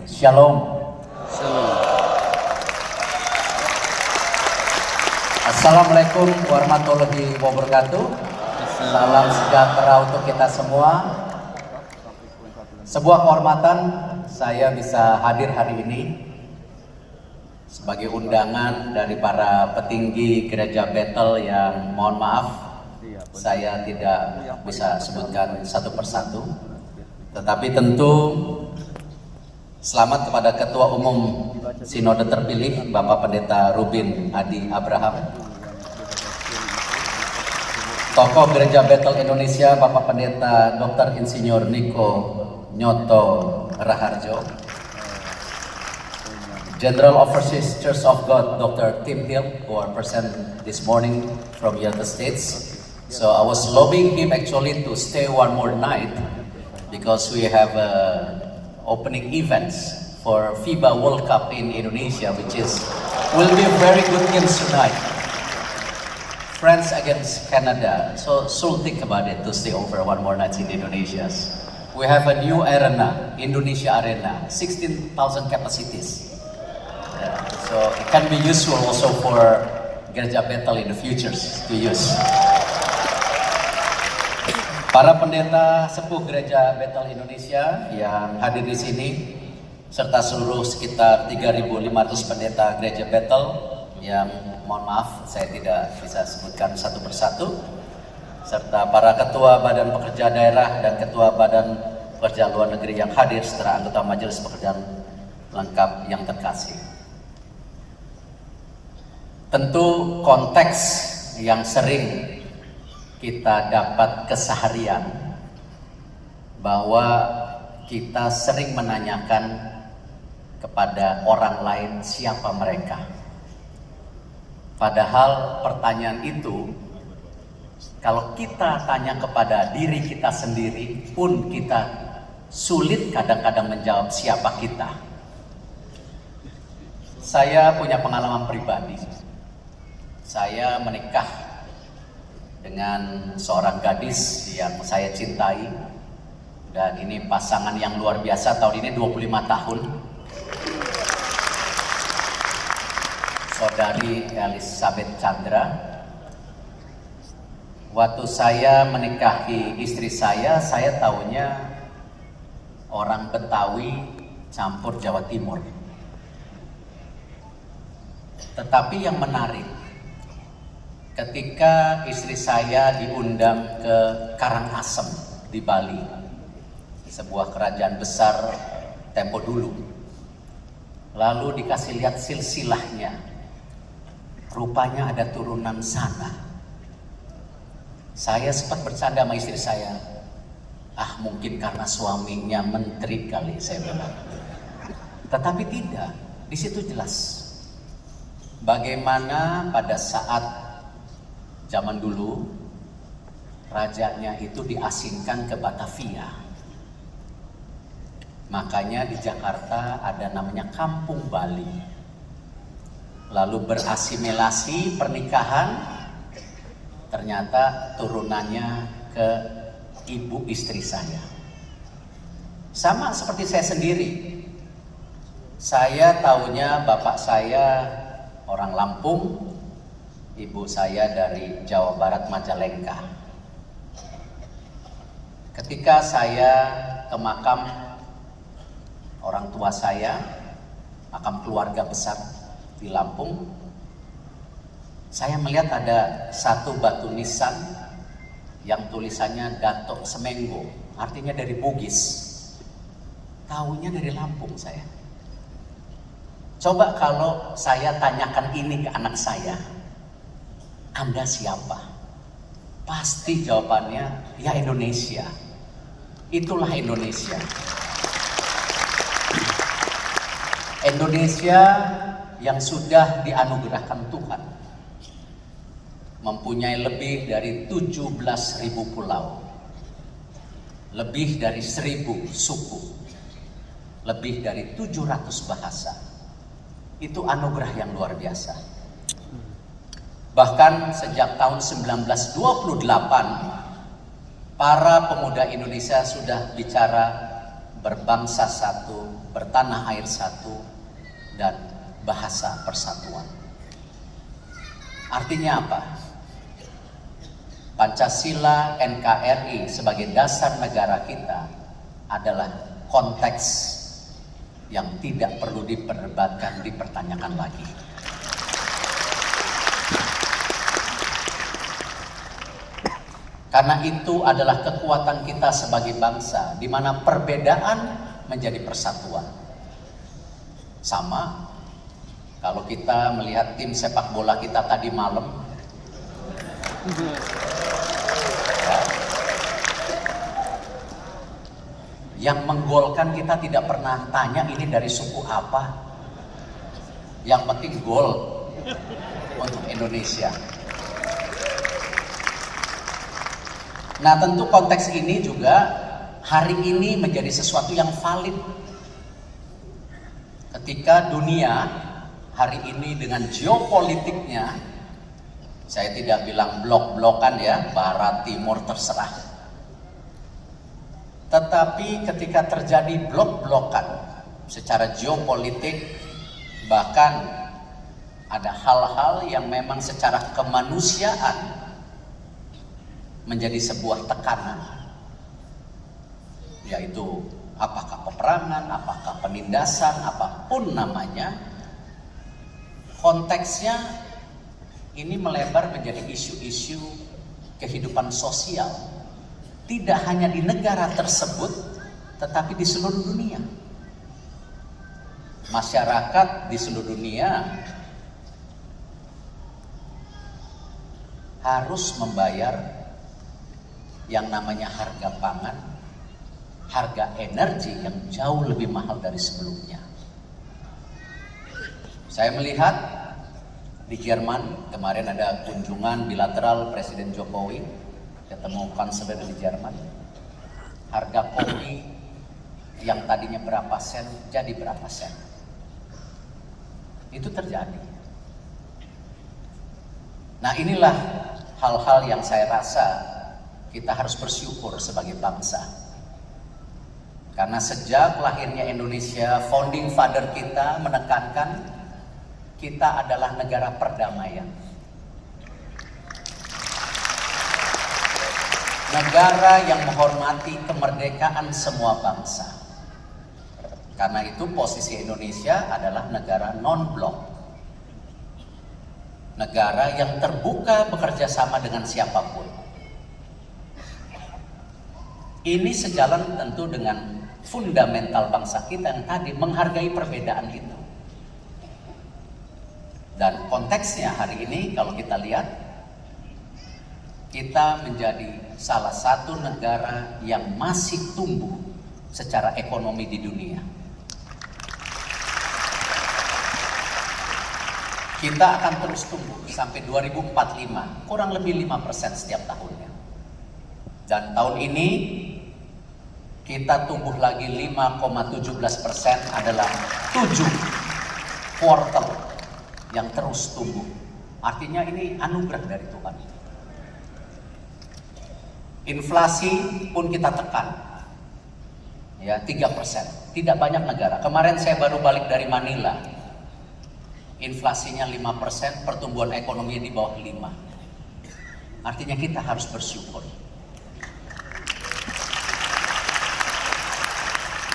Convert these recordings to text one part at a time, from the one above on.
Shalom. Assalamualaikum warahmatullahi wabarakatuh. Salam sejahtera untuk kita semua. Sebuah kehormatan saya bisa hadir hari ini sebagai undangan dari para petinggi Gereja Bethel yang mohon maaf saya tidak bisa sebutkan satu persatu. Tetapi tentu selamat kepada Ketua Umum Sinode terpilih Bapak Pendeta Rubin Adi Abraham, tokoh Gereja Bethel Indonesia Bapak Pendeta Dr. Insinyur Niko Nyoto Raharjo, General Overseas Church of God Dr. Tim Hill, who are present this morning from United States. So I was lobbying him actually to stay one more night because we have opening events for FIBA World Cup in Indonesia, which will be very good games tonight. France against Canada. So think about it to stay over one more night in Indonesia. We have a new arena, Indonesia Arena, 16,000 capacities. So it can be useful also for Gereja Bethel in the future to use. Para pendeta sepuh Gereja Bethel Indonesia yang hadir di sini, serta seluruh sekitar 3.500 pendeta Gereja Bethel yang mohon maaf saya tidak bisa sebutkan satu persatu, serta para ketua Badan Pekerja Daerah dan ketua Badan Pekerja Luar Negeri yang hadir, serta anggota Majelis Pekerjaan lengkap yang terkasih. Tentu konteks yang sering kita dapat keseharian bahwa kita sering menanyakan kepada orang lain siapa mereka. Padahal pertanyaan itu kalau kita tanya kepada diri kita sendiri pun kita sulit kadang-kadang menjawab siapa kita. Saya punya pengalaman pribadi. Saya menikah dengan seorang gadis yang saya cintai, dan ini pasangan yang luar biasa. Tahun ini 25 tahun. Saudari Elizabeth Chandra. Waktu saya menikahi istri saya tahunya orang Betawi campur Jawa Timur. Tetapi yang menarik, ketika istri saya diundang ke Karangasem di Bali, sebuah kerajaan besar tempo dulu, lalu dikasih lihat silsilahnya, rupanya ada turunan sana. Saya sempat bercanda sama istri saya, mungkin karena suaminya menteri kali, saya bilang. Tetapi tidak, di situ jelas bagaimana pada saat zaman dulu rajanya itu diasingkan ke Batavia. Makanya di Jakarta ada namanya Kampung Bali. Lalu berasimilasi pernikahan, ternyata turunannya ke ibu istri saya. Sama seperti saya sendiri. Saya taunya bapak saya orang Lampung, ibu saya dari Jawa Barat, Majalengka. Ketika saya ke makam orang tua saya, makam keluarga besar di Lampung, saya melihat ada satu batu nisan yang tulisannya Datuk Semenggo, artinya dari Bugis. Taunya dari Lampung saya. Coba kalau saya tanyakan ini ke anak saya, Anda siapa? Pasti jawabannya, ya Indonesia. Itulah Indonesia. Indonesia yang sudah dianugerahkan Tuhan, mempunyai lebih dari 17.000 pulau, lebih dari 1.000 suku, lebih dari 700 bahasa. Itu anugerah yang luar biasa. Bahkan sejak tahun 1928, para pemuda Indonesia sudah bicara berbangsa satu, bertanah air satu, dan bahasa persatuan. Artinya apa? Pancasila NKRI sebagai dasar negara kita adalah konteks yang tidak perlu diperdebatkan, dipertanyakan lagi. Karena itu adalah kekuatan kita sebagai bangsa, di mana perbedaan menjadi persatuan. Sama, kalau kita melihat tim sepak bola kita tadi malam, ya, yang menggolkan kita tidak pernah tanya ini dari suku apa. Yang penting gol untuk Indonesia. Nah, tentu konteks ini juga hari ini menjadi sesuatu yang valid. Ketika dunia hari ini dengan geopolitiknya, saya tidak bilang blok-blokan ya, barat, timur, terserah. Tetapi ketika terjadi blok-blokan secara geopolitik, bahkan ada hal-hal yang memang secara kemanusiaan menjadi sebuah tekanan, yaitu apakah peperangan, apakah penindasan, apapun namanya, konteksnya ini melebar menjadi isu-isu kehidupan sosial, tidak hanya di negara tersebut, tetapi di seluruh dunia. Masyarakat di seluruh dunia harus membayar yang namanya harga pangan, harga energi yang jauh lebih mahal dari sebelumnya. Saya melihat di Jerman kemarin ada kunjungan bilateral Presiden Jokowi ketemu kanselir di Jerman. Harga kopi yang tadinya berapa sen jadi berapa sen. Itu terjadi. Nah, inilah hal-hal yang saya rasa kita harus bersyukur sebagai bangsa. Karena sejak lahirnya Indonesia, founding father kita menekankan kita adalah negara perdamaian. Negara yang menghormati kemerdekaan semua bangsa. Karena itu posisi Indonesia adalah negara non-blok. Negara yang terbuka bekerja sama dengan siapapun. Ini sejalan tentu dengan fundamental bangsa kita yang tadi menghargai perbedaan itu. Dan konteksnya hari ini kalau kita lihat, kita menjadi salah satu negara yang masih tumbuh secara ekonomi di dunia. Kita akan terus tumbuh sampai 2045, kurang lebih 5% setiap tahunnya. Dan tahun ini kita tumbuh lagi 5,17%, adalah 7 kuartal yang terus tumbuh. Artinya ini anugerah dari Tuhan. Inflasi pun kita tekan, ya 3%. Tidak banyak negara. Kemarin saya baru balik dari Manila. Inflasinya 5%, pertumbuhan ekonominya di bawah 5. Artinya kita harus bersyukur.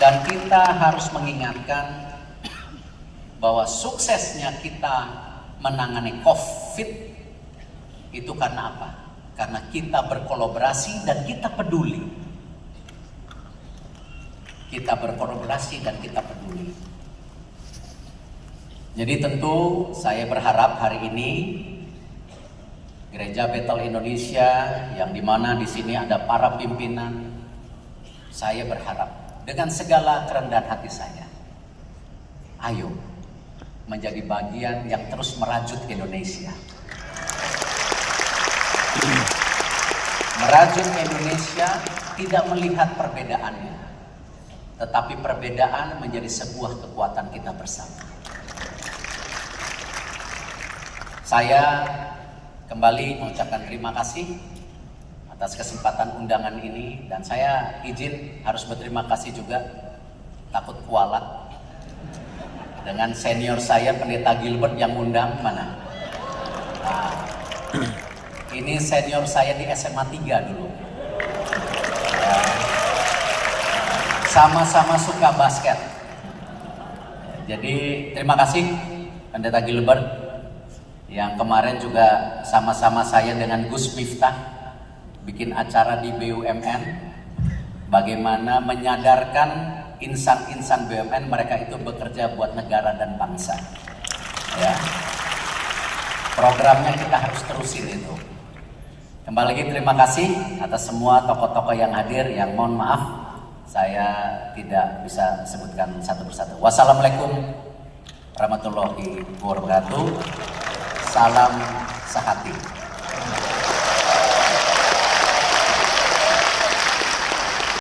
Dan kita harus mengingatkan bahwa suksesnya kita menangani COVID itu karena apa? Karena kita berkolaborasi dan kita peduli. Kita berkolaborasi dan kita peduli. Jadi tentu saya berharap hari ini Gereja Bethel Indonesia yang dimana di sini ada para pimpinan, saya berharap dengan segala kerendahan hati saya, ayo menjadi bagian yang terus merajut Indonesia. Merajut Indonesia tidak melihat perbedaannya, tetapi perbedaan menjadi sebuah kekuatan kita bersama. Saya kembali mengucapkan terima kasih atas kesempatan undangan ini, dan saya izin harus berterima kasih juga takut kualat. Dengan senior saya Pendeta Gilbert yang undang mana? Nah, ini senior saya di SMA 3 dulu. Ya. Sama-sama suka basket. Jadi terima kasih Pendeta Gilbert yang kemarin juga sama-sama saya dengan Gus Miftah bikin acara di BUMN, bagaimana menyadarkan insan-insan BUMN mereka itu bekerja buat negara dan bangsa. Ya. Programnya kita harus terusin itu. Kembali lagi terima kasih atas semua tokoh-tokoh yang hadir, yang mohon maaf saya tidak bisa sebutkan satu persatu. Wassalamualaikum warahmatullahi wabarakatuh. Salam sehati.